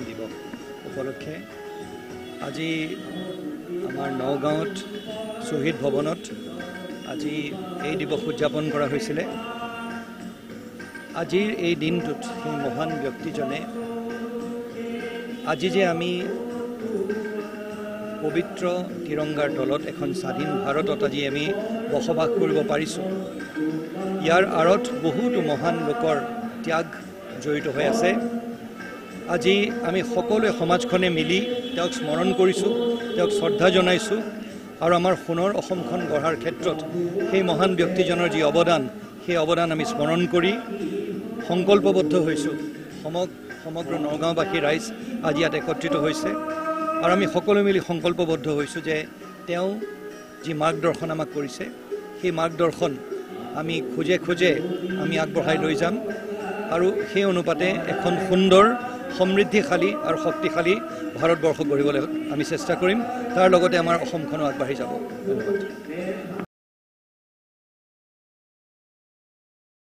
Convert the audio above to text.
দিৱস উপলক্ষে আজি আমাৰ নগাঁৱত শ্বহীদ ভৱনত আজি এই দিৱস উদযাপন কৰা হৈছিলে। আজিৰ এই দিনটোত সেই মহান ব্যক্তিজনে আজি যে আমি পবিত্ৰ তিৰংগাৰ তলত এখন স্বাধীন ভাৰতত আজি আমি বসবাস কৰিব পাৰিছোঁ, ইয়াৰ আঁৰত বহুতো মহান লোকৰ ত্যাগ জড়িত হৈ আছে। আজি আমি সকলোৱে সমাজখনে মিলি তেওঁক স্মৰণ কৰিছোঁ, তেওঁক শ্ৰদ্ধা জনাইছোঁ আৰু আমাৰ সোণৰ অসমখন গঢ়াৰ ক্ষেত্ৰত সেই মহান ব্যক্তিজনৰ যি অৱদান, সেই অৱদান আমি স্মৰণ কৰি সংকল্পবদ্ধ হৈছোঁ। সমগ্ৰ নগাঁওবাসী ৰাইজ আজি ইয়াত একত্ৰিত হৈছে আৰু আমি সকলো মিলি সংকল্পবদ্ধ হৈছোঁ যে তেওঁ যি মাৰ্গদৰ্শন আমাক কৰিছে, সেই মাৰ্গদৰ্শন আমি খোজে খোজে আমি আগবঢ়াই লৈ যাম আৰু সেই অনুপাতে এখন সুন্দৰ সমৃদ্ধিশালী আৰু শক্তিশালী ভাৰতবৰ্ষ গঢ়িবলৈ আমি চেষ্টা কৰিম। তাৰ লগতে আমাৰ অসমখনো আগবাঢ়ি যাব। ধন্যবাদ।